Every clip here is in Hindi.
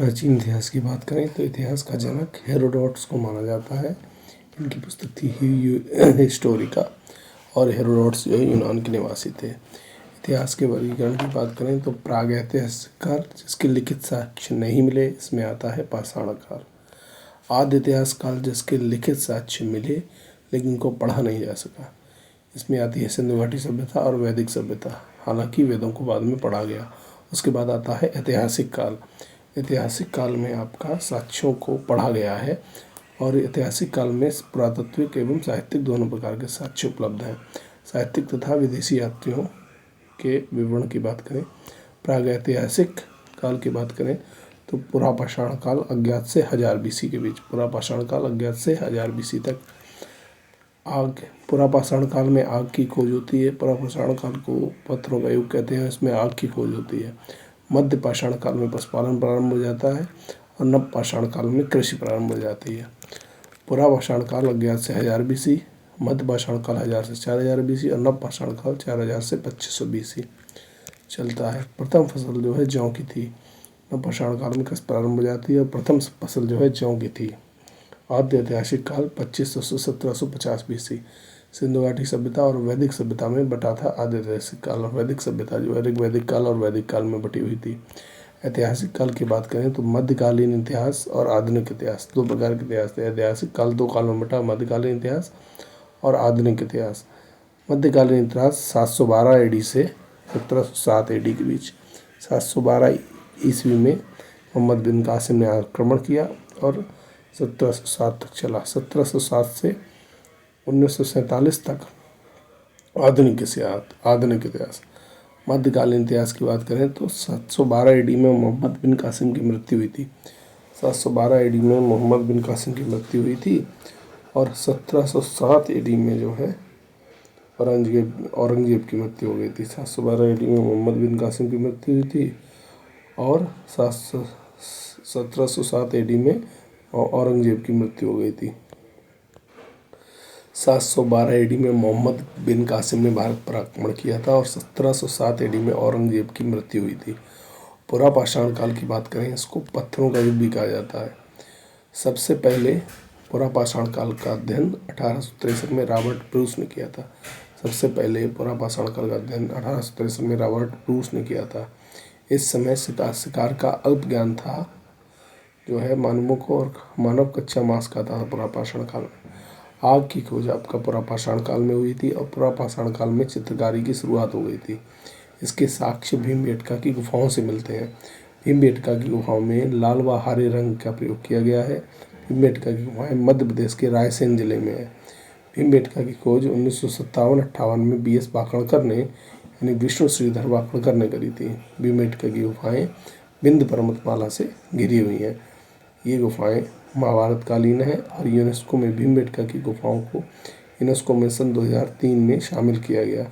प्राचीन इतिहास की बात करें तो इतिहास का जनक हेरोडोटस को माना जाता है। इनकी पुस्तक थी हिस्टोरिका और हेरोडोटस जो है यूनान के निवासी थे। इतिहास के वर्गीकरण की बात करें तो प्रागैतिहासिक काल, जिसके लिखित साक्ष्य नहीं मिले, इसमें आता है पाषाण काल। आद्य इतिहास काल, जिसके लिखित साक्ष्य मिले लेकिन को पढ़ा नहीं जा सका, इसमें आती है सिंधु घाटी सभ्यता और वैदिक सभ्यता। हालांकि वेदों को बाद में पढ़ा गया। उसके बाद आता है ऐतिहासिक काल। ऐतिहासिक काल में आपका साक्ष्यों को पढ़ा गया है और ऐतिहासिक काल में पुरातात्विक एवं साहित्यिक दोनों प्रकार के साक्ष्य उपलब्ध हैं। साहित्यिक तथा विदेशी यात्रियों के विवरण की बात करें, प्रागैतिहासिक काल की बात करें तो पुरापाषाण काल अज्ञात से 1000 BC के बीच। पुरापाषाण काल अज्ञात से 1000 BC तक। आग, पुरापाषाण काल में आग की खोज होती है। पुरापाषाण काल को पत्थरों का युग कहते हैं, इसमें आग की खोज होती है। मध्य पाषाण काल में पशुपालन प्रारंभ हो जाता है और नव पाषाण काल में कृषि प्रारंभ हो जाती है। पुरापाषाण काल अज्ञात से 1000 BC, मध्य पाषाण काल 1000 से 4000 BC और नव पाषाण काल 4000 से 2500 BC चलता है। प्रथम फसल जो है जौ की थी। नव पाषाण काल में कृषि प्रारंभ हो जाती है और प्रथम फसल जो है जौ की थी। आद्य ऐतिहासिक काल 2500 से 1750 BC। सिंधु घाटी सभ्यता और वैदिक सभ्यता में बटा था आद्य ऐतिहासिक काल, और वैदिक सभ्यता जो है ऋग्वैदिक काल और वैदिक काल में बटी हुई थी। ऐतिहासिक काल की बात करें तो मध्यकालीन इतिहास और आधुनिक इतिहास, दो प्रकार के इतिहास थे। ऐतिहासिक काल दो काल में बटा, मध्यकालीन इतिहास और आधुनिक इतिहास। मध्यकालीन इतिहास 712 AD से 1707 AD के बीच। 712 ईस्वी में मोहम्मद बिन कासिम ने आक्रमण किया और 1707 तक चला। 1707 से 1947 तक आधुनिक इतिहास। मध्यकालीन इतिहास की बात करें तो 712 AD में मोहम्मद बिन कासिम की मृत्यु हुई थी। 712 AD में मोहम्मद बिन कासिम की मृत्यु हुई थी और 1707 AD में जो है औरंगजेब की मृत्यु हो गई थी। 712 AD में मोहम्मद बिन कासिम की मृत्यु हुई थी और 1707 AD में औरंगजेब की मृत्यु हो गई थी। 712 AD में मोहम्मद बिन कासिम ने भारत पर आक्रमण किया था और 1707 AD में औरंगजेब की मृत्यु हुई थी। पुरापाषाण काल की बात करें, इसको पत्थरों का युग भी कहा जाता है। सबसे पहले पुरापाषाण काल का अध्ययन 1863 में रॉबर्ट ब्रूस ने किया था। सबसे पहले पुरापाषाण काल का अध्ययन 1863 में रॉबर्ट ब्रूस ने किया था। इस समय शिकार का अल्प ज्ञान था जो है मानवों को, और मानव कच्चा मांस खाता था पुरापाषाण काल में। आग की खोज आपका पुरापाषाण काल में हुई थी और पुरापाषाण काल में चित्रकारी की शुरुआत हो गई थी। इसके साक्ष्य भीमबेटका की गुफाओं से मिलते हैं। भीमबेटका की गुफाओं में लाल व हरे रंग का प्रयोग किया गया है। भीमबेटका की गुफाएं मध्य प्रदेश के रायसेन जिले में है। भीमबेटका की खोज 1957-58 में BS वाकणकर ने, यानी विष्णु श्रीधर वाकणकर ने करी थी। भीमबेटका की गुफाएं विंध्य पर्वतमाला से घिरी हुई हैं। ये गुफाएं महाभारत कालीन है और यूनेस्को में भीमबेटका की गुफाओं को यूनेस्को में सन 2003 में शामिल किया गया।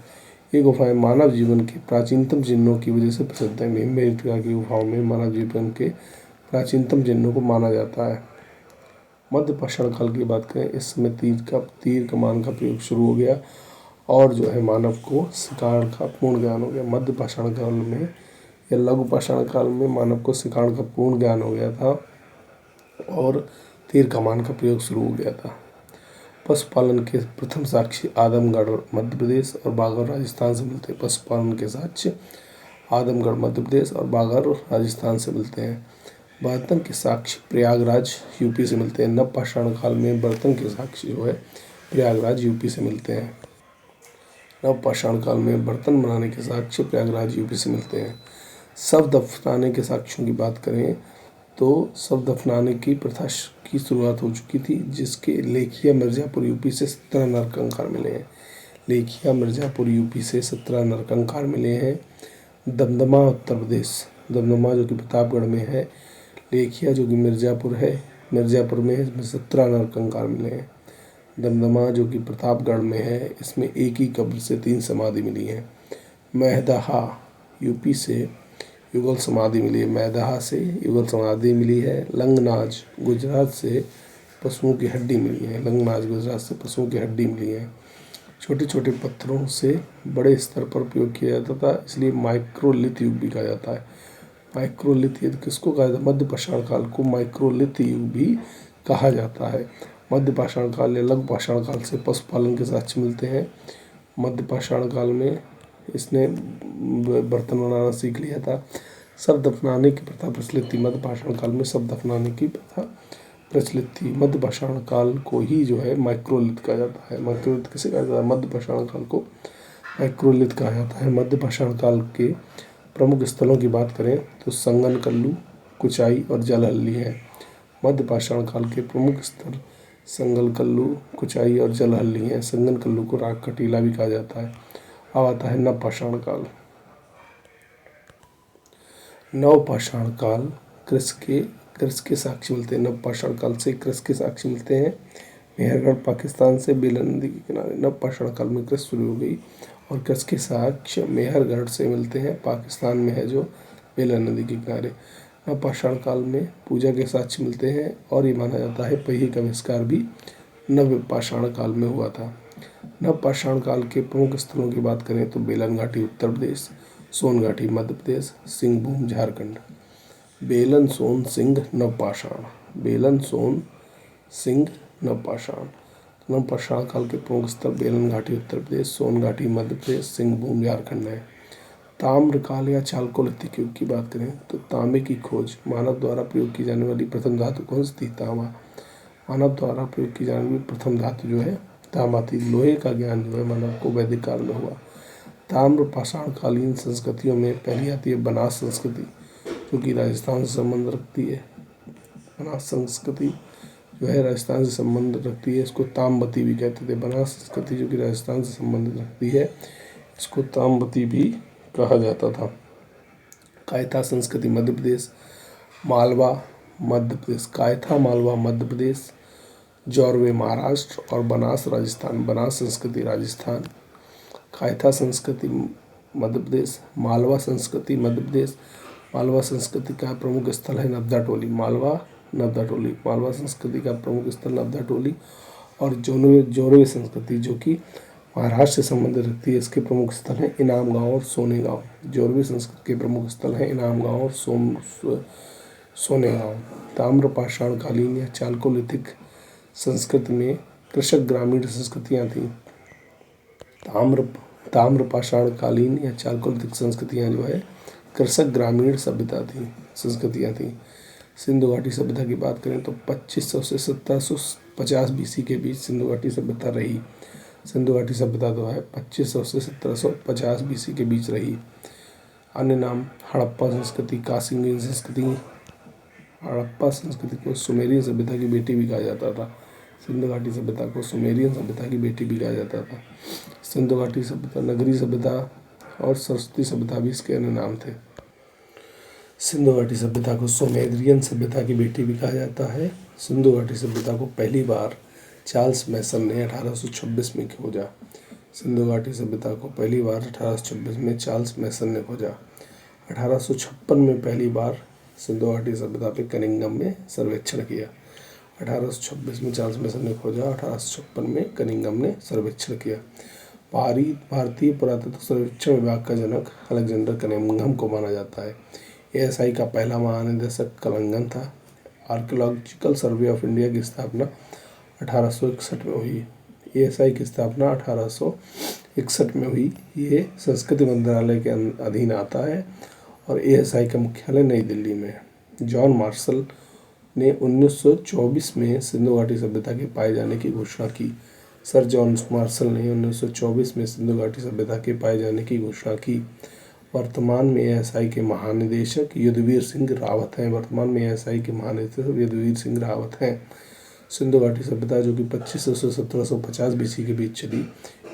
ये गुफाएं मानव जीवन के प्राचीनतम चिन्हों की वजह से प्रसिद्ध हैं। भीमबेटका की गुफाओं में मानव जीवन के प्राचीनतम चिन्हों को माना जाता है। मध्य पाषाण काल की बात करें, इस समय तीर कमान का प्रयोग शुरू हो गया और जो है मानव को शिकार का पूर्ण ज्ञान हो गया। मध्य पाषाण काल में या लघु पाषाण काल में मानव को शिकार का पूर्ण ज्ञान हो गया था और तीर कमान का प्रयोग शुरू हो गया था। पशुपालन के प्रथम साक्ष्य आदमगढ़ मध्य प्रदेश और बाघर राजस्थान से मिलते हैं। पशुपालन के साक्ष्य आदमगढ़ मध्य प्रदेश और बाघर राजस्थान से मिलते हैं। बर्तन के साक्ष्य प्रयागराज यूपी से मिलते हैं। नव पाषाण काल में बर्तन के साक्ष्य जो है प्रयागराज यूपी से मिलते हैं। नव पाषाण काल में बर्तन बनाने के साक्ष्य प्रयागराज यूपी से मिलते हैं। शव दफनाने के साक्ष्यों की बात करें तो शव दफनाने की प्रथा की शुरुआत हो चुकी थी, जिसके लेखिया मिर्ज़ापुर यूपी से 17 नरकंकाल मिले हैं। लेखिया मिर्ज़ापुर यूपी से 17 नरकंकाल मिले हैं। दमदमा उत्तर प्रदेश, दमदमा जो कि प्रतापगढ़ में है, लेखिया जो कि मिर्ज़ापुर में है, इसमें 17 नरकंकाल मिले हैं। दमदमा जो कि प्रतापगढ़ में है, इसमें एक ही कब्र से 3 समाधि मिली हैं। महदहा यूपी से युगल समाधि मिली है। मैदहा से युगल समाधि मिली है। लंगनाज गुजरात से पशुओं की हड्डी मिली है। लंगनाज गुजरात से पशुओं की हड्डी मिली है। छोटे छोटे पत्थरों से बड़े स्तर पर उपयोग किया जाता था, इसलिए माइक्रोलिथ युग भी कहा जाता है। माइक्रोलिथ युग किसको कहा जाता है? मध्य पाषाण काल को माइक्रोलिथ युग भी कहा जाता है। मध्य पाषाण काल या लघु पाषाण काल से पशुपालन के साक्ष्य मिलते हैं। मध्य पाषाण काल में इसने बर्तन बनाना सीख लिया था। शव दफनाने की प्रथा प्रचलित थी। मध्य पाषाण काल में शव दफनाने की प्रथा प्रचलित थी। मध्य पाषाण काल को ही जो है माइक्रोलिथ कहा जाता है। माइक्रोलिथ किसे कहा जाता है? मध्य पाषाण काल को माइक्रोलिथ कहा जाता है। मध्य पाषाण काल के प्रमुख स्थलों की बात करें तो संगनकल्लू, कुचाई और जलहल्ली है। मध्य पाषाण काल के प्रमुख स्थल संगनकल्लू, कुचाई और जलहल्ली हैं। संगनकल्लू को राग का टीला भी कहा जाता है। अब आता है नवपाषाण काल। नवपाषाण काल कृषि के साक्ष्य मिलते हैं। नवपाषाण काल से कृषि के साक्ष्य मिलते हैं। मेहरगढ़ पाकिस्तान से बेलन नदी के किनारे नवपाषाण काल में कृषि शुरू हो गई और कृषि के साक्ष्य मेहरगढ़ से मिलते हैं। पाकिस्तान में है जो बेलन नदी के किनारे। नवपाषाण काल में पूजा के साक्ष्य मिलते हैं और ये माना जाता है पहिए का आविष्कार भी नवपाषाण काल में हुआ था। नवपाषाण काल के प्रमुख स्थलों की बात करें तो बेलन घाटी उत्तर प्रदेश, सोन घाटी मध्य प्रदेश, सिंहभूम झारखंड। बेलन सोन सिंह नवपाषाण, बेलन सोन सिंह नवपाषाण। नवपाषाण काल के प्रमुख स्थल बेलन घाटी उत्तर प्रदेश, सोन घाटी मध्य प्रदेश, सिंहभूम झारखंड है। ताम्रकाल या चालकोलिथिक युग की बात करें तो तांबे की खोज मानव द्वारा प्रयोग की जाने वाली प्रथम धातु कौन सी थी? तांबा। मानव द्वारा प्रयोग की जाने वाली प्रथम धातु जो है तांबा थी। लोहे का ज्ञान जो है मानव को वैदिक काल में हुआ। ताम्र पाषाण कालीन संस्कृतियों में पहली आती है बनास संस्कृति, जो कि राजस्थान से संबंध रखती है। बनास संस्कृति जो है राजस्थान से संबंध रखती है। इसको ताम्रवती भी कहते थे। बनास संस्कृति जो कि राजस्थान से संबंधित रखती है, इसको ताम्रवती भी कहा जाता था। कायथा संस्कृति मध्य प्रदेश, मालवा मध्य प्रदेश। कायथा मालवा मध्य प्रदेश, जौरवे महाराष्ट्र और बनास राजस्थान। बनास संस्कृति राजस्थान, कायथा संस्कृति मध्य प्रदेश, मालवा संस्कृति मध्य प्रदेश। मालवा संस्कृति का प्रमुख स्थल है नब्दा टोली। मालवा नब्दा टोली, मालवा संस्कृति का प्रमुख स्थल नब्दा टोली। और जोरवे संस्कृति जो कि महाराष्ट्र से संबंधित रखती है, इसके प्रमुख स्थल हैं इनाम गांव और सोने गांव। जोरवे संस्कृति के प्रमुख स्थल हैं इनाम गांव और सोने गांव। ताम्रपाषाण कालीन या चालकोलिथिक संस्कृति में कृषक ग्रामीण संस्कृतियाँ थीं। ताम्रपाषाण कालीन या चालकोलिथिक संस्कृतियाँ जो है कृषक ग्रामीण सभ्यता थी, संस्कृतियाँ थीं। सिंधु घाटी सभ्यता की बात करें तो 2500 से 1750 बीसी के बीच सिंधु घाटी सभ्यता रही। सिंधु घाटी सभ्यता जो है 2500 से 1750 बीसी के बीच रही। अन्य नाम हड़प्पा संस्कृति, कासिंगिन संस्कृति। हड़प्पा संस्कृति को सुमेरियन सभ्यता की बेटी भी कहा जाता था। सिंधु घाटी सभ्यता को सुमेरियन सभ्यता की बेटी भी कहा जाता था। सिंधु घाटी सभ्यता, नगरी सभ्यता और सरस्वती सभ्यता भी इसके अन्य नाम थे। सिंधु घाटी सभ्यता को सुमेरियन सभ्यता की बेटी भी कहा जाता है। सिंधु घाटी सभ्यता को पहली बार चार्ल्स मैसन ने 1826 में खोजा। सिंधु घाटी सभ्यता को पहली बार 1826 में चार्ल्स मैसन ने खोजा। 1856 में पहली बार सिंधु घाटी सभ्यता पे कनिंघम में सर्वेक्षण किया। 1826 में चार्ल्स मैसन ने खोजा, 1856 में कनिंघम ने सर्वेक्षण किया। भारतीय पुरातत्व सर्वेक्षण विभाग का जनक अलेक्जेंडर कनिंघम को माना जाता है। ASI का पहला महानिदेशक कलंगन था। आर्कियोलॉजिकल सर्वे ऑफ इंडिया की स्थापना 1861 में हुई। ASI की स्थापना 1861 में हुई। ये संस्कृति मंत्रालय के अधीन आता है और ASI का मुख्यालय नई दिल्ली में है। जॉन मार्शल ने 1924 में सिंधु घाटी सभ्यता के पाए जाने की घोषणा की। सर जॉन मार्शल ने 1924 में सिंधु घाटी सभ्यता के पाए जाने की घोषणा की। वर्तमान में ASI के महानिदेशक युद्धवीर सिंह रावत हैं। वर्तमान में ASI के महानिदेशक युद्धवीर सिंह रावत हैं। सिंधु घाटी सभ्यता जो कि 2500 से 1750 बीसी के बीच चली,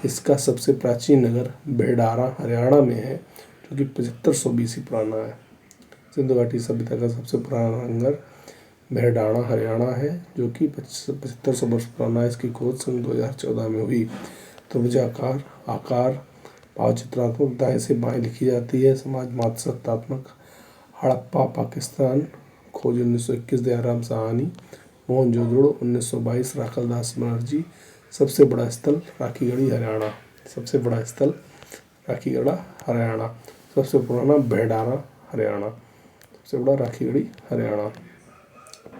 इसका सबसे प्राचीन नगर बेडारा हरियाणा में है, जो कि 7500 बीसी पुराना है। सिंधु घाटी सभ्यता का सबसे पुराना नगर बेडारा हरियाणा है, जो कि 7500 वर्ष पुराना है। इसकी खोज सन 2014 में हुई। त्रिभुजाकार आकार, भावचित्रात्मक दाएं से बाएं लिखी जाती है। समाज मात्र सत्तात्मक। हड़प्पा पाकिस्तान खोज 1921 दयाराम साहनी। मोहनजोदड़ो 1922 राखलदास बनर्जी। सबसे बड़ा स्थल राखीगढ़ी हरियाणा। सबसे बड़ा स्थल राखीगढ़ा हरियाणा। सबसे पुराना बेडारा हरियाणा। सबसे बड़ा राखीगढ़ी हरियाणा।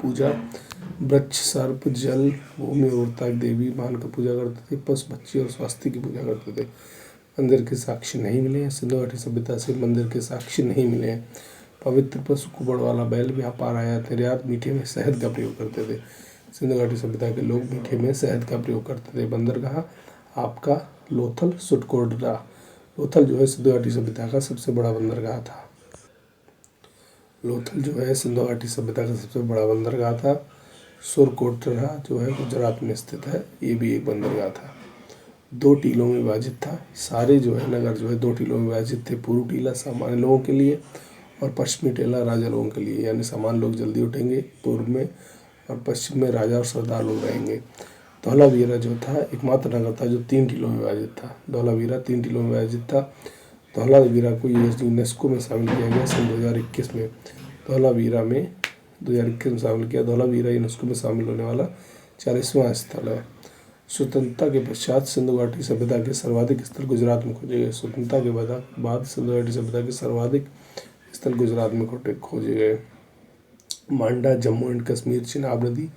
पूजा वृक्ष, सर्प, जल, भूमि, उर्वरता की देवी मान कर पूजा करते थे। पशु, पक्षी और स्वास्थ्य की पूजा करते थे। मंदिर के साक्ष्य नहीं मिले हैं। सिंधु घाटी सभ्यता से मंदिर के साक्ष्य नहीं मिले हैं। पवित्र पशु, कुबड़ वाला बैल, व्यापार, आयात निर्यात, मीठे में शहद का प्रयोग करते थे। सिंधु घाटी सभ्यता के लोग मीठे में शहद का प्रयोग करते थे। बंदरगाह आपका लोथल, सुटकोटरा। लोथल जो है सिंधु घाटी सभ्यता का सबसे बड़ा बंदरगाह था। लोथल जो है सिंधु घाटी सभ्यता का सबसे बड़ा बंदरगाह था। सुरकोटरा जो है गुजरात में स्थित है, ये भी एक बंदरगाह था। 2 टीलों में विभाजित था। सारे जो है नगर जो है 2 टीलों में विभाजित थे। पूर्व टीला सामान्य लोगों के लिए और पश्चिमी टीला राजा लोगों के लिए, यानी सामान्य लोग जल्दी उठेंगे पूर्व में और पश्चिम में राजा और सरदार लोग रहेंगे। धौलावीरा जो था एकमात्र नगर था जो 3 टीलों में विभाजित था। धौलावीरा 3 टीलों में विभाजित था। धौलावीरा को यूनेस्को में शामिल किया गया सन 2021 में। धौलावीरा में 2021 में शामिल किया। धौलावीरा यूनेस्को में शामिल होने वाला 40वां स्थल है। स्वतंत्रता के पश्चात सिंधु घाटी सभ्यता के सर्वाधिक स्थल गुजरात में खोजे गए। स्वतंत्रता के बाद सिंधु घाटी सभ्यता के सर्वाधिक स्थल गुजरात में खोजे गए। मांडा, जम्मू एंड कश्मीर, चिनाब नदी।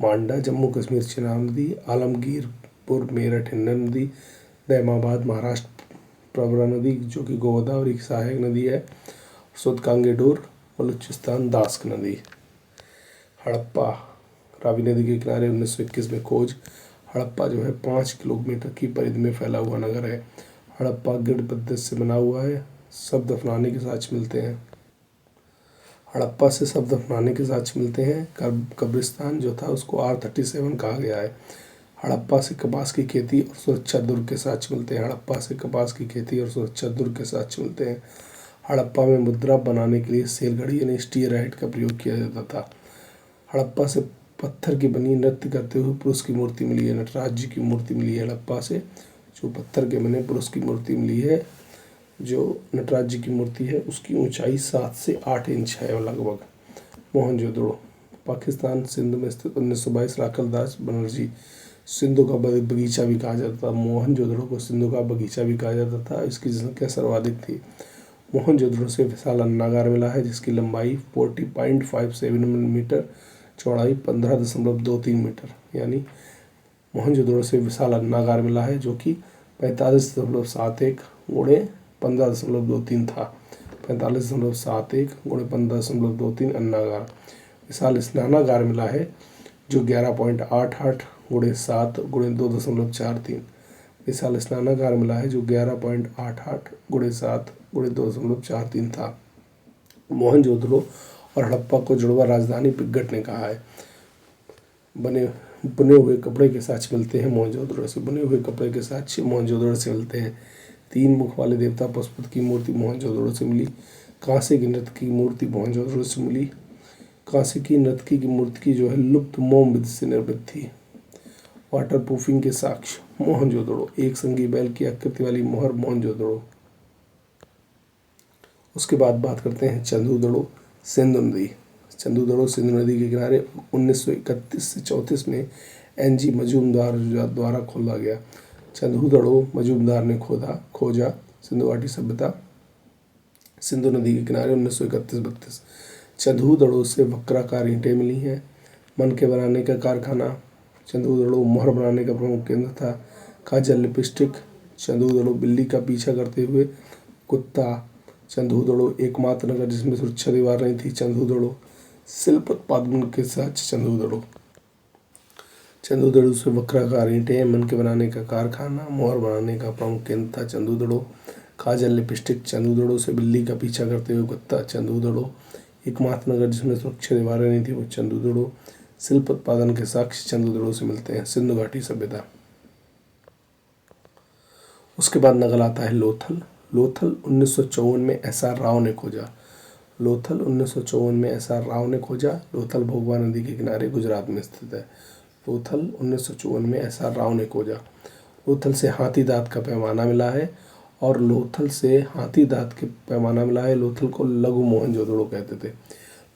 मांडा, जम्मू कश्मीर, चिनाब नदी। आलमगीरपुर, मेरठ, हिंडन नदी। दैमाबाद, महाराष्ट्र, प्रवरा नदी जो कि गोदावरी की सहायक नदी है। सुदकांगेडोर, बलूचिस्तान, दास्क नदी। हड़प्पा, रावी नदी के किनारे 1921 में खोज। हड़प्पा जो है 5 किलोमीटर की परिधि में फैला हुआ नगर है। हड़प्पा गिड़ पद्धति से बना हुआ है। शव दफनाने के साक्ष्य मिलते हैं। हड़प्पा से शव दफनाने के साक्ष्य मिलते हैं। कब्रिस्तान जो था उसको R37 कहा गया है। हड़प्पा से कपास की खेती और सुरक्षा दुर्ग के साक्ष्य मिलते हैं। हड़प्पा से कपास की खेती और सुरक्षा दुर्ग के साक्ष्य मिलते हैं। हड़प्पा में मुद्रा बनाने के लिए सेलघड़ी यानी स्टीराइट का प्रयोग किया जाता था। हड़प्पा से पत्थर की बनी नृत्य करते हुए पुरुष की मूर्ति मिली है। नटराज जी की मूर्ति मिली है। हड़प्पा से जो पत्थर के बने पुरुष की मूर्ति मिली है, जो नटराज जी की मूर्ति है, उसकी ऊंचाई 7 से 8 इंच है लगभग। मोहनजोदड़ो, पाकिस्तान सिंध में स्थित 1922 राखलदास बनर्जी सिंधु का बगीचा भी कहा जाता था। मोहनजोदड़ो को सिंधु का बगीचा भी कहा जाता था। इसकी जनसंख्या सर्वाधिक थी। मोहनजोदड़ो से विशाल अन्नागार मिला है जिसकी लंबाई 40.57 मीटर, चौड़ाई 15.23 मीटर, यानी मोहनजोदड़ो से विशाल अन्नागार मिला है जो कि 45.71 गुणे 15.23 था। 45.71 गुणे 15.23 अन्नागार। विशाल स्नानागार मिला है जो 11.88 गुणे 7 गुणे 2.43। विशाल स्नानागार मिला है जो 11.88 गुणे 7 गुणे 2.43 था। मोहनजोदड़ो और हड़प्पा को जुड़वा राजधानी पिग्गट ने कहा है। बुने हुए कपड़े के साक्ष्य मिलते हैं मोहनजोदड़ो से। बुने हुए कपड़े के साक्ष्य मोहनजोदड़ो से मिलते हैं। 3 मुख वाले देवता पशुपति की मूर्ति मोहनजोदड़ो से मिली। कांसे की नृत्य की मूर्ति मोहनजोदड़ो से मिली। कांसे की नर्तकी की मूर्ति की जो है लुप्त मोम विधि से निर्मित थी। वाटर प्रूफिंग के साक्ष्य मोहनजोदड़ो। एक संगी बैल की आकृति वाली मोहर मोहनजोदड़ो। उसके बाद बात करते हैं चंदूदड़ो, सिंधु नदी। चंदूदड़ो सिंधु नदी के किनारे 1931 से 34 में NG मजूमदार द्वारा खोदा गया। चंदूदड़ो मजूमदार ने खोजा सिंधु घाटी सभ्यता सिंधु नदी के किनारे 1931-32। चंदूदड़ो से वक्राकार ईंटें मिली हैं। मन के बनाने का कारखाना। चंदूदड़ो मोहर बनाने का प्रमुख केंद्र था। काजल, लिपस्टिक। चंदूदड़ो बिल्ली का पीछा करते हुए कुत्ता। चंदूदड़ो एकमात्र नगर जिसमें सुरक्षा दीवार नहीं थी। चंदूदड़ो शिल्प उत्पादन के साथ चंदूदड़ो से वक्राकार ईंटें, मन के बनाने का कारखाना, मोहर बनाने का प्रमुख केंद्र था चंदूदड़ो। काजल, लिपस्टिक। चंदूदड़ो से बिल्ली का पीछा करते हुए कुत्ता। चंदूदड़ो एकमात्र नगर जिसमें सुरक्षा दीवारें नहीं थी वो चंदूदड़ो। शिल्प उत्पादन के साक्ष्य चंदूदड़ो से मिलते हैं। सिंधु घाटी सभ्यता। उसके बाद नगर आता है लोथल। लोथल 1954 में SR राव ने खोजा। लोथल 1954 में SR राव ने खोजा। लोथल भोगवा नदी के किनारे गुजरात में स्थित है। लोथल 1954 में SR राव ने खोजा। लोथल से हाथी दांत का पैमाना मिला है और लोथल से हाथी दांत के पैमाना मिला है। लोथल को लघु मोहनजोदड़ो कहते थे।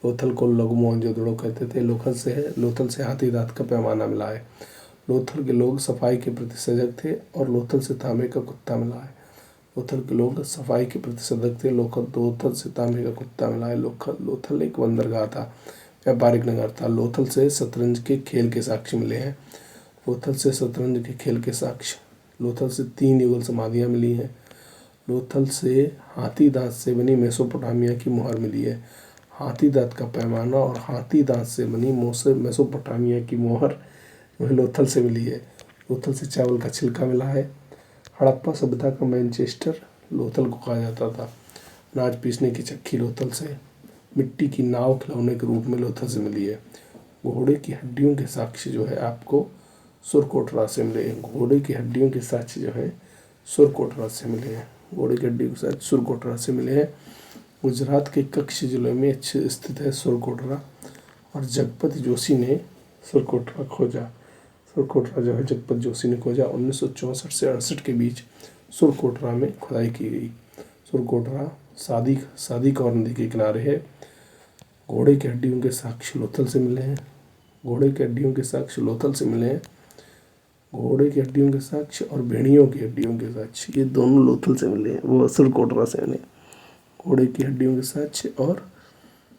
लोथल को लघु मोहनजोदड़ो कहते थे। लोथल से हाथी दांत का पैमाना मिला है। लोथल के लोग सफाई के प्रति सजग थे और लोथल से तांबे का कुत्ता मिला है। लोथल के लोग सफाई के प्रति सजग थे। लोथल से तांबे का कुत्ता मिला है। लोथल एक बंदरगाह था, व्यापारिक नगर था। लोथल से शतरंज के खेल के साक्ष्य मिले हैं। लोथल से शतरंज के खेल के साक्ष्य। लोथल से 3 युगल समाधियाँ मिली हैं। लोथल से हाथी दांत से बनी मेसोपोटामिया की मुहर मिली है। हाथी दांत का पैमाना और हाथी दांत से बनी मेसोपोटामिया की मुहर लोथल से मिली है। लोथल से चावल का छिलका मिला है। हड़प्पा सभ्यता का मैनचेस्टर लोथल को कहा जाता था। अनाज पीसने की चक्की लोथल से। मिट्टी की नाव खिलौने के रूप में लोथल से मिली है। घोड़े की हड्डियों के साक्ष्य जो है आपको सुरकोटरा से मिले हैं। घोड़े की हड्डियों के साक्ष्य जो है सुरकोटरा से मिले हैं। घोड़े की हड्डियों के साथ सुरकोटरा से मिले हैं। गुजरात के कच्छ जिले में स्थित है सुरकोटरा, और जगपति जोशी ने सुरकोटरा खोजा। सुरकोटरा जो है जगपति जोशी ने खोजा। 1964 से 68 के बीच सुरकोटरा में खुदाई की गई। सुरकोटरा सादी कौर नदी के किनारे है। घोड़े की हड्डियों के साक्ष्य लोथल से मिले हैं। घोड़े की हड्डियों के साक्ष्य लोथल से मिले हैं। घोड़े की हड्डियों के साक्ष्य और भेड़ियों की हड्डियों के साक्ष्य ये दोनों लोथल से मिले हैं, वो सुरकोटरा से मिले। घोड़े की हड्डियों के साक्ष्य और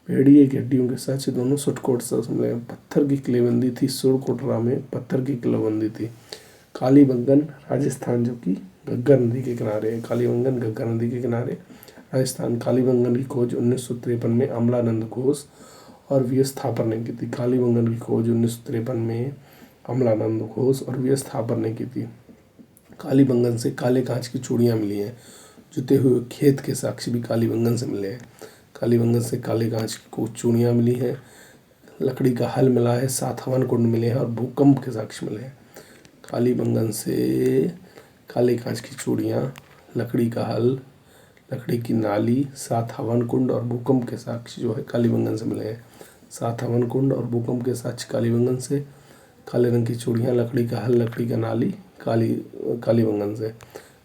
भेड़िए की हड्डियों के साक्ष्य दोनों सुरकोटरा से मिले। पत्थर की किलेबंदी थी सुरकोटरा में, पत्थर की किलेबंदी थी। कालीबंगन राजस्थान जो कि घग्गर नदी के किनारे है। कालीबंगन घग्गर नदी के किनारे राजस्थान। कालीबंगन की खोज 1953 में अमलानंद घोष और वी एस थापर ने की थी। कालीबंगन की खोज 1953 में अमलानंद घोष और वी एस थापर ने की थी। कालीबंगन से काले कांच की चूड़ियाँ मिली हैं। जुते हुए खेत के साक्ष्य भी कालीबंगन से मिले हैं। कालीबंगन से काले कांच की कुछ चूड़ियाँ मिली हैं। लकड़ी का हल मिला है। 7 हवन कुंड मिले हैं और भूकंप के साक्ष्य मिले हैं। कालीबंगन से काले कांच की चूड़ियाँ, लकड़ी का हल, लकड़ी की नाली, 7 हवन कुंड और भूकंप के साक्ष्य जो है कालीबंगन से मिले हैं। 7 हवन कुंड और भूकंप के साक्ष्य कालीबंगन से। काले रंग की चूड़ियाँ, लकड़ी का हल, लकड़ी का नाली कालीबंगन से।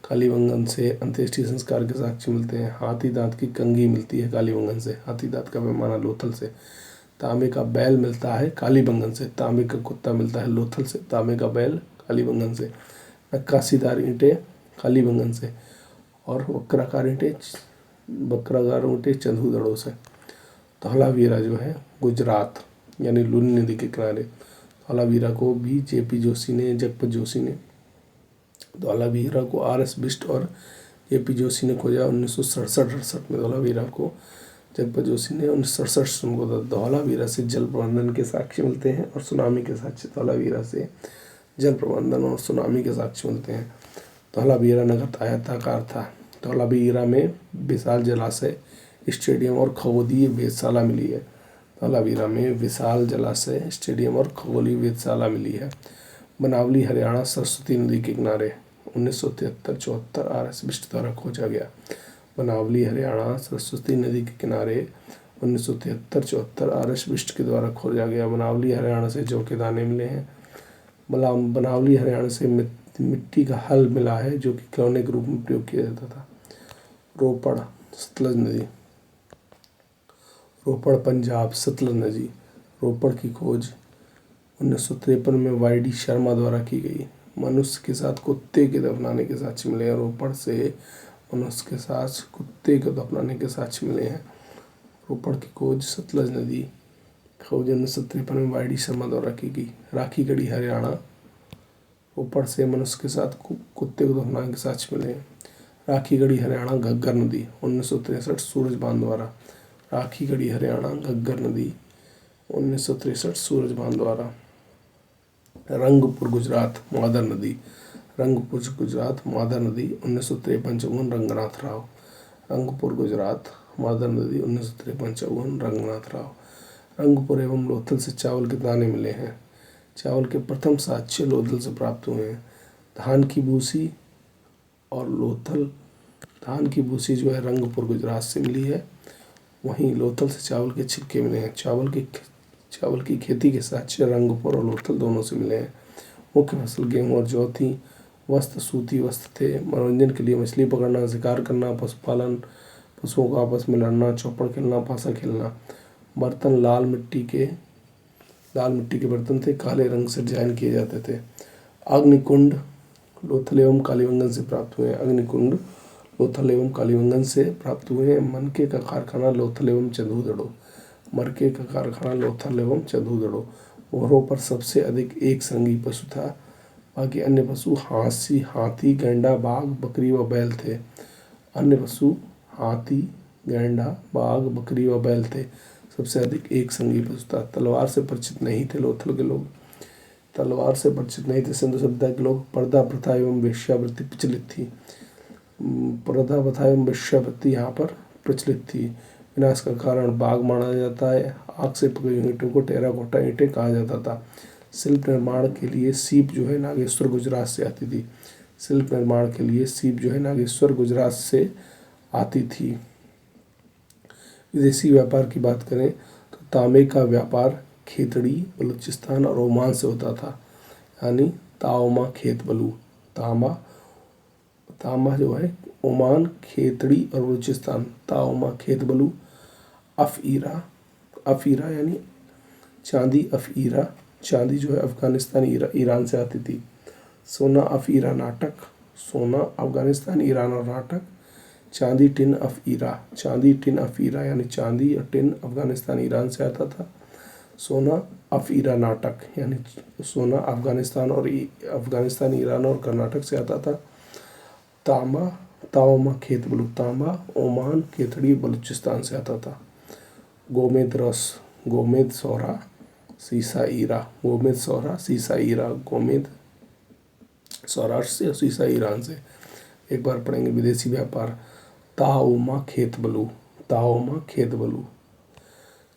कालीबंगन से अंत्येष्टि संस्कार के साक्ष्य मिलते हैं। हाथी दांत की कंघी मिलती है कालीबंगन से। हाथी दांत का पैमाना लोथल से। तांबे का बैल मिलता है कालीबंगन से। तांबे का कुत्ता मिलता है लोथल से। तांबे का बैल कालीबंगन से। नक्काशीदार ईंटें कालीबंगन से और वक्राकार ईंटें चंदूदड़ों से। धौलावीरा जो है गुजरात यानी लूनी नदी के किनारे। धौलावीरा को भी जगपति जोशी ने धौलावीरा को RS बिष्ट और JP जोशी ने खोजा 1967-68 में। धौलावीरा को जगपति जोशी ने 1967 में खोजा। धौलावीरा से जल प्रबंधन के साक्ष्य मिलते हैं और सुनामी के साक्ष्य। धौलावीरा से जल प्रबंधन और सुनामी के साक्ष्य मिलते हैं। धौलावीरा नगर आयताकार था। धौलावीरा में विशाल जलाशय, स्टेडियम और खगोलीय वेधशाला मिली है। धौलावीरा में विशाल जलाशय, स्टेडियम और खगोलीय वेधशाला मिली है। बनावली हरियाणा सरस्वती नदी के किनारे 1973-74 RS बिष्ट द्वारा खोजा गया। बनावली हरियाणा सरस्वती नदी के किनारे 1973-74 RS बिष्ट के द्वारा खोजा गया। बनावली हरियाणा से जौ के दाने मिले हैं। बनावली हरियाणा से मिट्टी का हल मिला है जो कि खिलौने के रूप में प्रयोग किया जाता था। रोपड़ सतलज नदी। रोपड़ पंजाब सतलज नदी। रोपड़ की खोज 1953 में YD शर्मा द्वारा की गई। मनुष्य के साथ कुत्ते के दफनाने के साक्ष्य मिले हैं। रोपड़ से मनुष्य के साथ कुत्ते के दफनाने के साक्ष्य मिले हैं। रोपड़ की खोज सतलज नदी खोज 1953 में YD शर्मा द्वारा की गई। राखीगढ़ी हरियाणा। रोपड़ से मनुष्य के साथ कुत्ते को दफनाने के साक्ष्य मिले हैं। राखीगढ़ी हरियाणा घग्गर नदी 1963 सूरजभान द्वारा। राखीगढ़ी हरियाणा घग्गर नदी 1963 सूरजभान द्वारा। रंगपुर गुजरात मादर नदी। रंगपुर गुजरात मादर नदी 1953-54 रंगनाथ राव। रंगपुर गुजरात मादर नदी 1953-54 रंगनाथ राव। रंगपुर एवं लोथल से चावल के दाने मिले हैं। चावल के प्रथम साक्ष्य लोथल से प्राप्त हुए हैं। धान की भूसी और लोथल। धान की भूसी जो है रंगपुर गुजरात से मिली है। वहीं लोथल से चावल के छिलके मिले हैं। चावल की खेती के साक्ष्य रंगपुर और लोथल दोनों से मिले हैं। मुख्य फसल गेहूँ और जौ थी। वस्त्र सूती वस्त्र थे। मनोरंजन के लिए मछली पकड़ना, शिकार करना, पशुपालन, पशुओं को आपस में लड़ना, चौपड़ खेलना, पासा खेलना। बर्तन लाल मिट्टी के बर्तन थे। काले रंग से डिजाइन किए जाते थे। अग्निकुंड लोथल एवं कालीबंगन से प्राप्त हुए हैं। अग्निकुंड लोथल एवं कालीबंगन से प्राप्त हुए हैं। मनके का कारखाना लोथल एवं चंदूदड़ो, मरके का कारखाना लोथल एवं चंदूदड़ो। मोहरों पर सबसे अधिक एक संगी पशु था, बाकी अन्य पशु हाथी, गैंडा, बाघ, बकरी व बैल थे। अन्य पशु हाथी, गैंडा, बाघ, बकरी व बैल थे। सबसे अधिक एक संगी पशु था। तलवार से परिचित नहीं थे लोथल के लोग, तलवार से परिचित नहीं थे सिंधु सभ्यता के लोग। पर्दा प्रथा एवं वेश्यावृत्ति प्रचलित थी। पर्दा प्रथा एवं वेश्यावृत्ति यहाँ पर प्रचलित थी। विनाश का कारण बाघ माना जाता है। आग से पकड़ी हुई ईंटों को टेराकोटा ईंटें कहा जाता था। शिल्प निर्माण के लिए सीप जो है नागेश्वर गुजरात से आती थी। शिल्प निर्माण के लिए सीप जो है नागेश्वर गुजरात से आती थी। विदेशी व्यापार की बात करें तो तांबे का व्यापार खेतड़ी, बलूचिस्तान और ओमान से होता था, यानी ताओमा खेत बलू। तांबा जो है ओमान, खेतड़ी और बलूचिस्तान। ताओमा खेत बलू। अफीरा यानी चांदी, अफीरा चांदी जो है अफगानिस्तान, ईरान से आती थी। सोना अफीरा नाटक, सोना अफगानिस्तान, ईरान और नाटक। चांदी टिन अफीरा, चांदी टिन अफीरा यानी चांदी और टिन अफगानिस्तान, ईरान से आता था। सोना अफीरा नाटक यानी सोना अफगानिस्तान, ईरान और कर्नाटक से आता था। तांबा ताओमा खेत बलू, तांबा ओमान, खेतड़ी, बलूचिस्तान से आता था। गोमेद रस, गोमेद सोहरा, सीसा ईरा, गोमेद सोहरा, सीसा ईरा। गोमेद सौराष्ट्र से, सीसा ईरान से। एक बार पढ़ेंगे विदेशी व्यापार। ताओमा खेत बलू, ताओमा खेत बलू।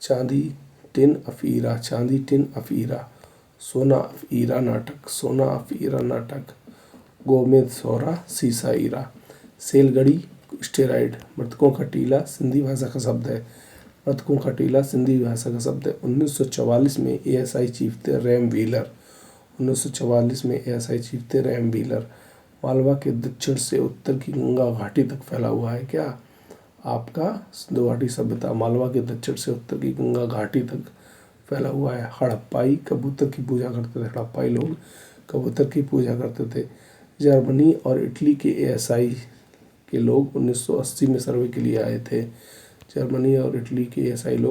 चांदी टिन अफीरा, चांदी टिन अफीरा। सोना अफीरा नाटक, सोना अफीरा नाटक। गोमेद सोहरा, सीसा ईरा। सेलगड़ी स्टेरॉइड, मृतकों का टीला सिंधी भाषा का शब्द है। मृतकों का टीला सिंधी भाषा का शब्द है। 1944 में एएसआई चीफ थे रैम व्हीलर। 1944 में एएसआई चीफ थे रैम व्हीलर। मालवा के दक्षिण से उत्तर की गंगा घाटी तक फैला हुआ है क्या? आपका सिंधु घाटी सभ्यता मालवा के दक्षिण से उत्तर की गंगा घाटी तक फैला हुआ है। हड़प्पाई कबूतर की पूजा करते थे, हड़प्पाई लोग कबूतर की पूजा करते थे। जर्मनी और इटली के एएसआई के लोग 1980 में सर्वे के लिए आए थे। जर्मनी और इटली के एएसआई लोग